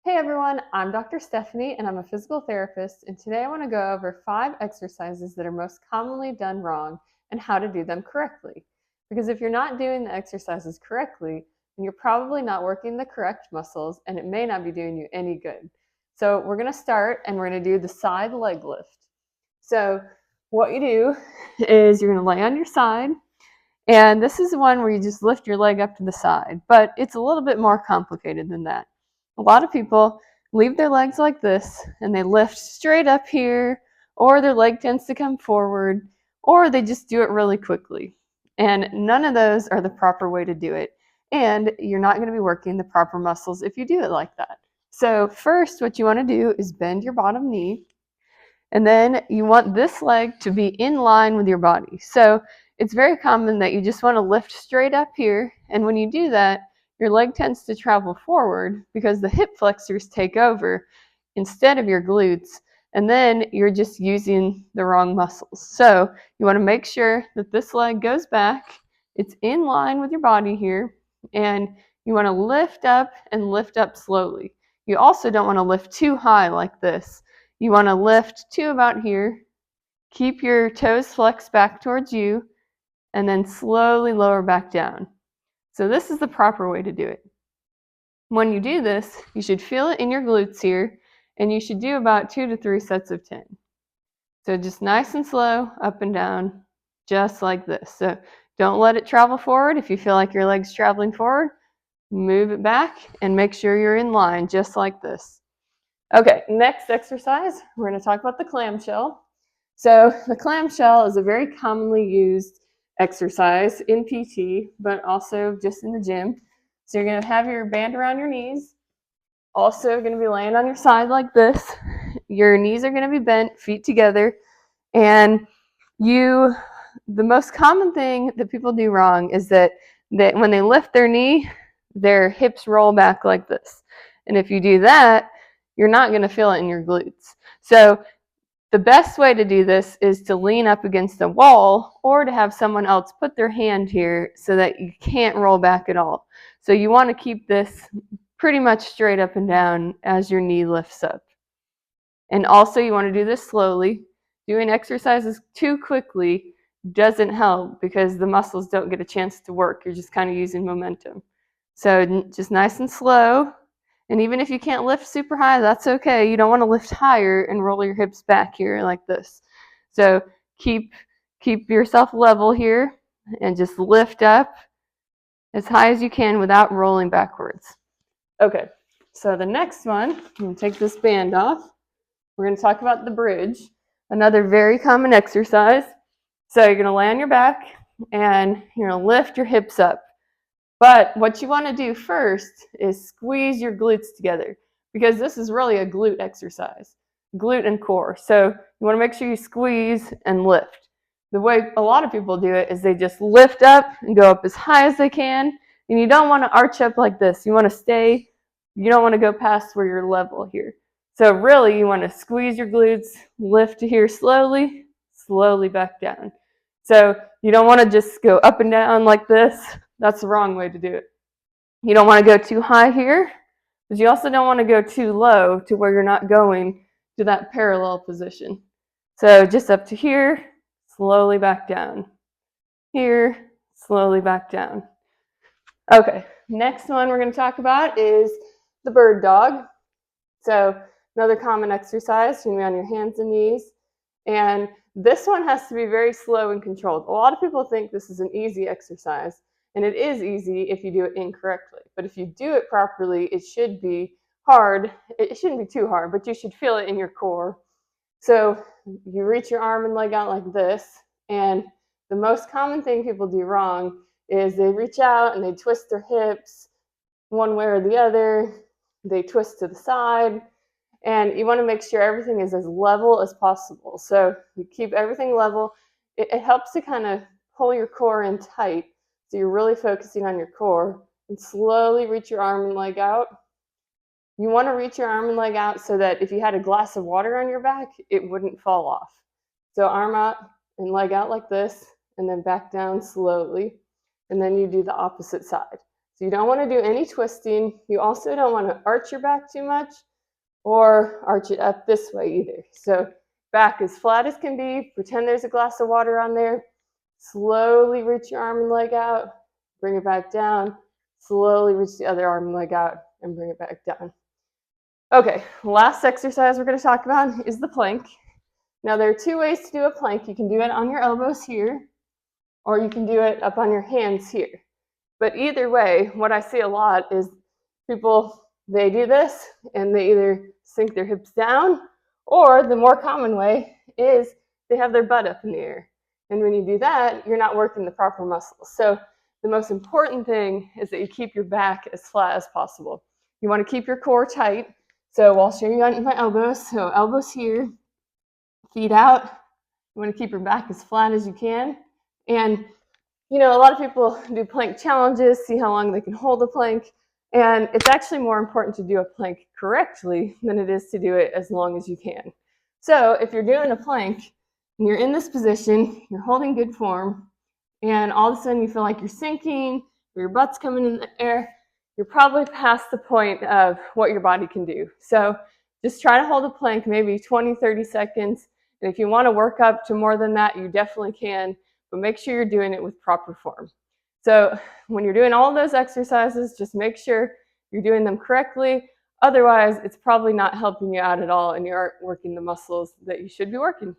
Hey everyone, I'm Dr. Stephanie and I'm a physical therapist, and today I want to go over 5 exercises that are most commonly done wrong and how to do them correctly. Because if you're not doing the exercises correctly, then you're probably not working the correct muscles and it may not be doing you any good. So we're going to start and we're going to do the side leg lift. So what you do is you're going to lay on your side, and this is one where you just lift your leg up to the side, but it's a little bit more complicated than that. A lot of people leave their legs like this and they lift straight up here, or their leg tends to come forward, or they just do it really quickly. And none of those are the proper way to do it. And you're not going to be working the proper muscles if you do it like that. So first, what you want to do is bend your bottom knee, and then you want this leg to be in line with your body. So it's very common that you just want to lift straight up here, and when you do that, your leg tends to travel forward because the hip flexors take over instead of your glutes, and then you're just using the wrong muscles. So you want to make sure that this leg goes back, it's in line with your body here, and you want to lift up and lift up slowly. You also don't want to lift too high like this. You want to lift to about here, keep your toes flexed back towards you, and then slowly lower back down. So this is the proper way to do it. When you do this, you should feel it in your glutes here, and you should do about 2 to 3 sets of 10. So just nice and slow, up and down, just like this. So don't let it travel forward. If you feel like your leg's traveling forward, move it back and make sure you're in line, just like this. Okay, next exercise, we're going to talk about the clamshell. So the clamshell is a very commonly used exercise in PT, but also just in the gym. So you're going to have your band around your knees, also going to be laying on your side like this. Your knees are going to be bent, feet together, and the most common thing that people do wrong is that when they lift their knee, their hips roll back like this. And if you do that, you're not going to feel it in your glutes. So the best way to do this is to lean up against a wall, or to have someone else put their hand here so that you can't roll back at all. So you want to keep this pretty much straight up and down as your knee lifts up. And also you want to do this slowly. Doing exercises too quickly doesn't help because the muscles don't get a chance to work. You're just kind of using momentum. So just nice and slow. And even if you can't lift super high, that's okay. You don't want to lift higher and roll your hips back here like this. So keep yourself level here and just lift up as high as you can without rolling backwards. Okay, so the next one, I'm going to take this band off. We're going to talk about the bridge, another very common exercise. So you're going to lay on your back and you're going to lift your hips up. But what you want to do first is squeeze your glutes together, because this is really a glute exercise, glute and core. So you want to make sure you squeeze and lift. The way a lot of people do it is they just lift up and go up as high as they can, and you don't want to arch up like this. You want to you don't want to go past where you're level here. So really you want to squeeze your glutes, lift to here slowly, slowly back down. So you don't want to just go up and down like this. That's the wrong way to do it. You don't want to go too high here, but you also don't want to go too low to where you're not going to that parallel position. So just up to here, slowly back down. Here, slowly back down. Okay, next one we're going to talk about is the bird dog. So another common exercise, you're going to be on your hands and knees. And this one has to be very slow and controlled. A lot of people think this is an easy exercise, and it is easy if you do it incorrectly. But if you do it properly, it should be hard. It shouldn't be too hard, but you should feel it in your core. So you reach your arm and leg out like this, and the most common thing people do wrong is they reach out and they twist their hips one way or the other. They twist to the side. And you want to make sure everything is as level as possible. So you keep everything level. It helps to kind of pull your core in tight. So you're really focusing on your core. And slowly reach your arm and leg out. You want to reach your arm and leg out so that if you had a glass of water on your back, it wouldn't fall off. So arm out and leg out like this, and then back down slowly. And then you do the opposite side. So you don't want to do any twisting. You also don't want to arch your back too much or arch it up this way either. So back as flat as can be. Pretend there's a glass of water on there. Slowly reach your arm and leg out. Bring it back down. Slowly reach the other arm and leg out and bring it back down. Okay, last exercise we're going to talk about is the plank. Now there are two ways to do a plank. You can do it on your elbows here, or you can do it up on your hands here. But either way, what I see a lot is people, they do this and they either sink their hips down, or the more common way is they have their butt up in the air. And when you do that, you're not working the proper muscles. So the most important thing is that you keep your back as flat as possible. You want to keep your core tight. So I'll show you on my elbows. So elbows here, feet out. You want to keep your back as flat as you can. And you know, a lot of people do plank challenges, see how long they can hold a plank. And it's actually more important to do a plank correctly than it is to do it as long as you can. So if you're doing a plank and you're in this position, you're holding good form, and all of a sudden you feel like you're sinking, or your butt's coming in the air, you're probably past the point of what your body can do. So just try to hold a plank maybe 20, 30 seconds. And if you want to work up to more than that, you definitely can, but make sure you're doing it with proper form. So when you're doing all those exercises, just make sure you're doing them correctly. Otherwise, it's probably not helping you out at all and you aren't working the muscles that you should be working.